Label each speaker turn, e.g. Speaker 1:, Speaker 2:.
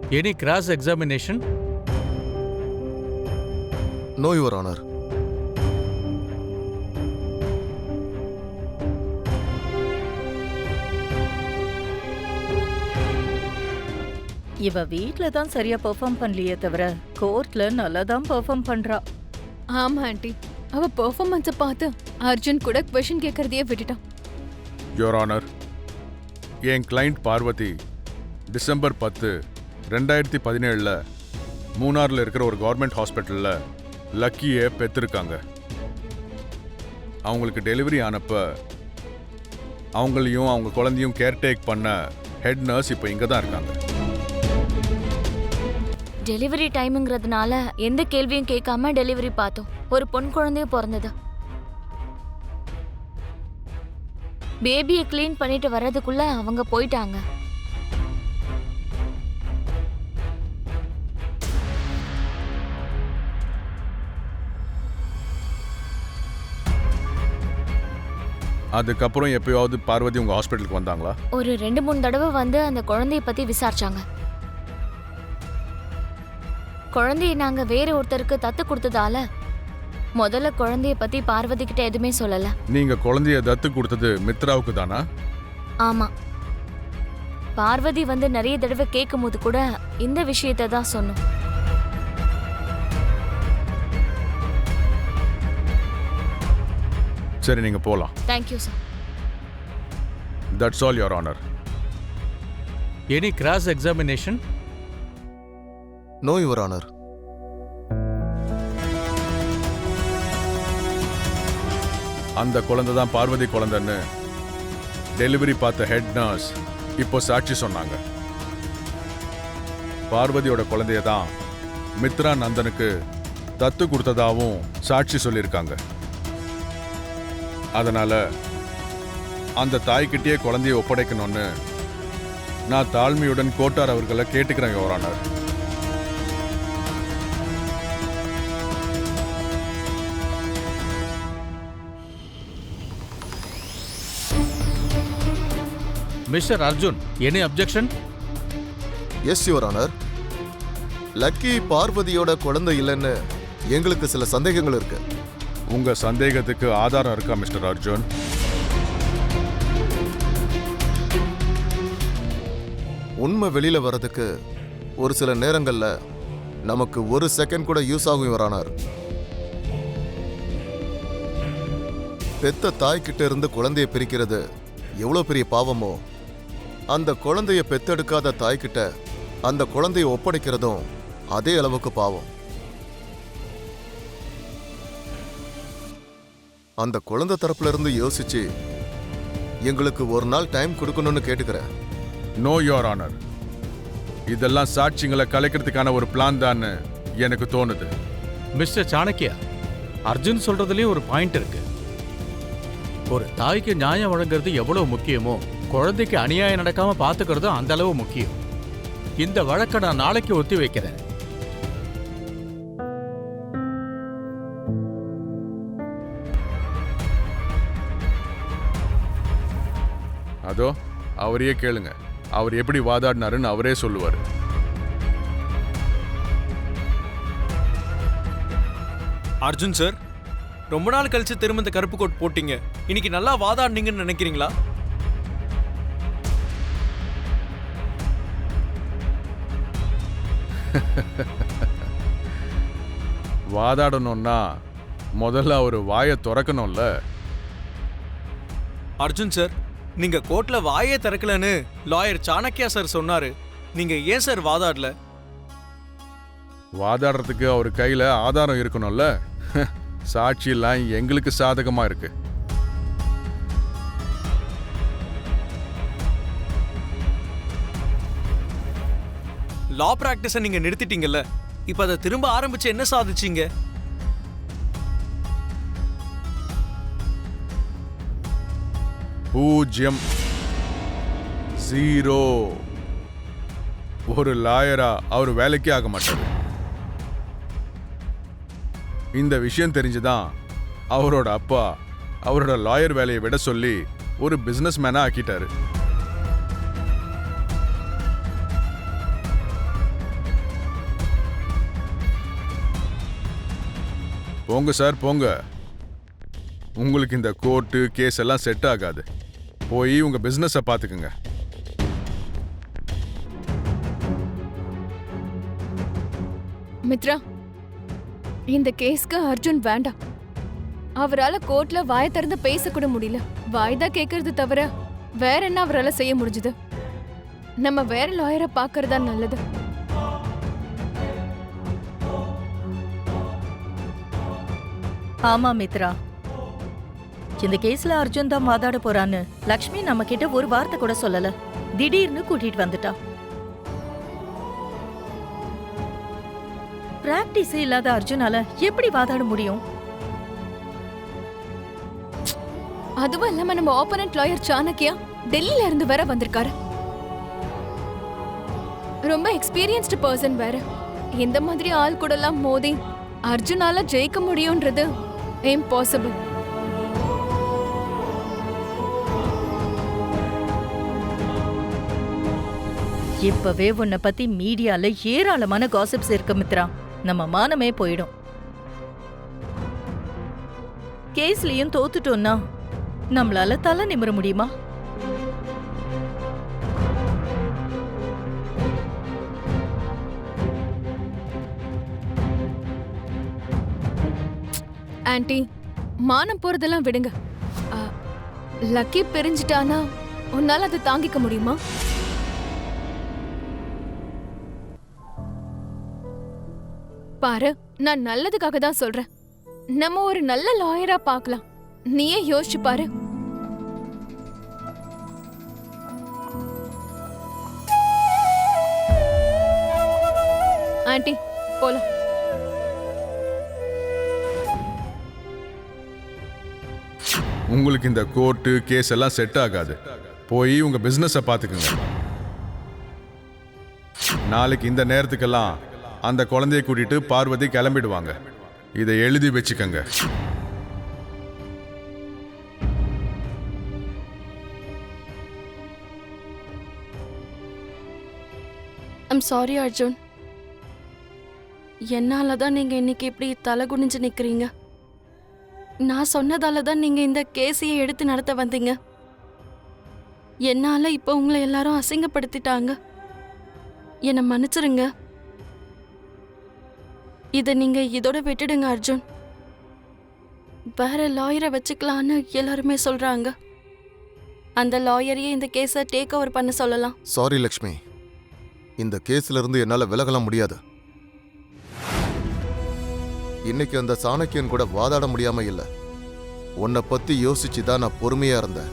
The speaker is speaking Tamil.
Speaker 1: Any cross examination?
Speaker 2: No, Your Honor.
Speaker 3: இவ வீட்ல தான் சரியா பெர்ஃபார்ம் பண்ணலையே தவிர கோர்ட்ல நல்லா தான் பெர்ஃபார்ம் பண்றா.
Speaker 4: ஆமா ஆண்டி, அவ பெர்ஃபார்மன்ஸை பார்த்து அர்ஜுன் கூட क्वेश्चन கேட்கறதையே விட்டுட்டான்.
Speaker 5: யோர் ஆனர், என் கிளைண்ட் பார்வதி டிசம்பர் 10, 2017 மூணாரில் இருக்கிற ஒரு கவர்மெண்ட் ஹாஸ்பிட்டலில் லக்கியை பெற்றிருக்காங்க. அவங்களுக்கு டெலிவரி ஆனப்ப அவங்களையும் அவங்க குழந்தையும் கேர்டேக் பண்ண ஹெட் நர்ஸ் இப்போ இங்கே தான் இருக்காங்க.
Speaker 6: டெலிவரி டைம்ங்கிறதுனால எந்த கேள்வியும் கேட்காம டெலிவரி பார்த்தோம். ஒரு பொன் குழந்தையும் பிறந்தது. பேபியை க்ளீன் பண்ணிட்டு வர்றதுக்குள்ள அவங்க போயிட்டாங்க.
Speaker 5: அதுக்கப்புறம் எப்பயாவது பார்வதி உங்கள் ஹாஸ்பிட்டலுக்கு வந்தாங்களா?
Speaker 6: ஒரு 2-3 தடவை வந்து அந்த குழந்தைய பத்தி விசாரிச்சாங்க. குழந்தைய நாங்க வேற ஒருத்தருக்கு தத்து கொடுத்ததால முதல்ல குழந்தைய பத்தி பார்வதி கிட்ட எதுவுமே சொல்லல.
Speaker 5: நீங்க குழந்தைய தத்து கொடுத்தது மித்ராவுக்கு தானா?
Speaker 6: ஆமா. பார்வதி வந்து நிறைய தடவை கேட்கும் போது கூட இந்த விஷயத்தை தான் சொன்னோம்.
Speaker 5: சரி, நீங்க போலாம்.
Speaker 6: Thank you sir.
Speaker 5: That's all your honour.
Speaker 1: Any cross examination?
Speaker 2: No, Your Honor.
Speaker 5: அந்த குழந்தை தான் பார்வதி குழந்தைன்னு டெலிவரி பார்த்த ஹெட் நர்ஸ் இப்போ சாட்சி சொன்னாங்க. பார்வதியோட குழந்தைய தான் மித்ரா நந்தனுக்கு தத்து கொடுத்ததாவும் சாட்சி சொல்லியிருக்காங்க. அதனால அந்த தாய்கிட்டயே குழந்தைய ஒப்படைக்கணும்னு நான் தாழ்மையுடன் கோட்டார் அவர்களை கேட்டுக்கிறேன் your honour.
Speaker 1: Mr. Arjun, any objection?
Speaker 2: Yes, Your Honor. Lucky பார்வதியோட குழந்தை இல்லைன்னு எங்களுக்கு சில சந்தேகங்கள் இருக்கு.
Speaker 5: உங்க சந்தேகத்துக்கு ஆதாரம் இருக்கா மிஸ்டர் அர்ஜுன்?
Speaker 2: உண்மை வெளியில வர்றதுக்கு ஒரு சில நேரங்கள்ல நமக்கு ஒரு செகண்ட் கூட யூஸ் ஆகும் Your Honor. பெத்த தாய்கிட்ட இருந்து குழந்தைய பிரிக்கிறது எவ்வளவு பெரிய பாவமோ, அந்த குழந்தைய பெத்தெடுக்காத தாய்கிட்ட அந்த குழந்தைய ஒப்படைக்கிறதும் அதே அளவுக்கு பாவம். அந்த குழந்தை தரப்புல இருந்து யோசிச்சு எங்களுக்கு ஒரு நாள் டைம் கொடுக்கணும்னு கேட்டுக்கிறேன்.
Speaker 5: No your honour. இதெல்லாம் சாட்சிங்களை கலைக்கிறதுக்கான ஒரு பிளான் தான் எனக்கு தோணுது.
Speaker 1: மிஸ்டர் சாணக்கியா, அர்ஜுன் சொல்றதுலயும் ஒரு பாயிண்ட் இருக்கு. ஒரு தாய்க்கு நியாயம் வழங்குறது எவ்வளவு முக்கியமோ, குழந்தைக்கு அநியாயம் நடக்காம பாத்துக்கிறதும் அந்த அளவு முக்கியம். இந்த வழக்கை நான் நாளைக்கு ஒத்தி வைக்கிறேன்.
Speaker 5: அதோ அவரையே கேளுங்க. அவர் எப்படி வாதாடினாருன்னு அவரே சொல்லுவார்.
Speaker 7: அர்ஜுன் சார், ரொம்ப நாள் கழிச்சு திரும்ப இந்த கருப்பு கோட் போட்டீங்க. இன்னைக்கு நல்லா வாதாடினீங்கன்னு நினைக்கிறீங்களா?
Speaker 5: வாதாடணும்னா முதல்ல ஒரு வாயை திறக்கணும்ல.
Speaker 7: அர்ஜுன் சார், நீங்க கோர்ட்ல வாயே திறக்கலன்னு லாயர் சாணக்கியா சார் சொன்னாரு. நீங்க ஏன் சார் வாதாடல?
Speaker 5: வாதாடுறதுக்கு அவர் கையில ஆதாரம் இருக்கணும்ல. சாட்சியெல்லாம் எங்களுக்கு சாதகமா இருக்கு.
Speaker 7: லா பிராக்டிஸை நீங்க நிறுத்திட்டீங்கல்ல, இப்ப அதை திரும்ப ஆரம்பிச்சு என்ன சாதிச்சீங்க?
Speaker 5: பூஜ்யம், ஜீரோ. ஒரு லாயரா அவர் வேலைக்கே ஆக மாட்டார். இந்த விஷயம் தெரிஞ்சுதான் அவரோட அப்பா அவரோட லாயர் வேலையை விட சொல்லி ஒரு பிசினஸ் மேனா ஆக்கிட்டாரு. போங்க சார் போங்க. உங்களுக்கு இந்த கோர்ட்டு கேஸ் எல்லாம் செட் ஆகாது. போய் உங்க பிசினஸை பார்த்துக்குங்க.
Speaker 4: மித்ரா, இந்த கேஸ்க்கு அர்ஜுன் வேண்டாம். அவரால கோர்ட்ல வாயை திறந்து பேசக்கூட முடியல. வாய்தா கேட்கறது தவிர வேற என்ன அவரால செய்ய முடிஞ்சது? நம்ம வேற லாயரை பார்க்கறதா நல்லது.
Speaker 3: ஆமா மித்ரா, இந்த கேஸ்ல அர்ஜுன் தான் வாதாட போறான்னு லக்ஷ்மி நம்ம கிட்ட ஒரு வார்த்தை கூட சொல்லல. திடீர்னு கூட்டிட்டு வந்துட்டா. பிராக்டிஸ் இல்லாத அர்ஜுனால எப்படி வாதாட முடியும்?
Speaker 4: அதுவும் இல்லாம நம்ம ஆப்போனன்ட் லாயர் சாணக்கியா டெல்லியில இருந்து வேற வந்திருக்காரு. ரொம்ப எக்ஸ்பீரியன்ஸ்டு பர்சன் வேற. இந்த மாதிரி ஆள் கூட எல்லாம் மோதி அர்ஜுனால ஜெயிக்க முடியும்ன்றது இம்பாசிபிள்.
Speaker 3: இப்பவே உன்னை பத்தி மீடியால ஏராளமான காசிப்ஸ் இருக்கு மித்ரா. நம்ம மானமே போயிடும். கேஸ்லயும் தோத்துட்டோம்னா நம்மளால தலை நிமிர முடியுமா?
Speaker 4: ஆன்ட்டி, மானம் போறதெல்லாம் விடுங்க. லக்கி பிரிஞ்சிட்டானா உன்னால அதை தாங்கிக்க முடியுமா? பாரு, நான் நல்லதுக்காக தான் சொல்றேன். நம்ம ஒரு நல்ல லாயரா பார்க்கலாம். நீயே யோசிச்சு பாரு. ஆன்ட்டி, போலாம்.
Speaker 5: உங்களுக்கு இந்த கோர்ட்டு கேஸ் எல்லாம் செட் ஆகாது. போய் உங்க பிசினஸை பார்த்துக்குங்க. நாளைக்கு இந்த நேரத்துக்கெல்லாம் அந்த குழந்தையை கூட்டிட்டு பார்வதி கிளம்பிடுவாங்க. இதை எழுதி வச்சுக்கங்க.
Speaker 8: I'm sorry Arjun. என்னால தான் நீங்க இன்னைக்கு இப்படி தலை குனிஞ்சு நிக்கிறீங்க. நான் சொன்னதால தான் நீங்க இந்த கேஸையை எடுத்து நடத்த வந்தீங்க. என்னால இப்ப உங்களை எல்லாரும் அசிங்கப்படுத்திட்டாங்க. என்னை மன்னிச்சிருங்க. இதை நீங்க இதோட விட்டுடுங்க அர்ஜுன். வேற லாயரை வச்சுக்கலான்னு எல்லாருமே சொல்றாங்க. அந்த லாயரையே இந்த கேஸை டேக் ஓவர் பண்ண சொல்லலாம்.
Speaker 2: சாரி லக்ஷ்மி, இந்த கேஸ்ல இருந்து என்னால விலகலாம் முடியாது. இன்னைக்கு அந்த சாணக்கியன் கூட வாதாட முடியாம இல்ல. உன்னை பத்தி யோசிச்சு தான் நான் பொறுமையா இருந்தேன்.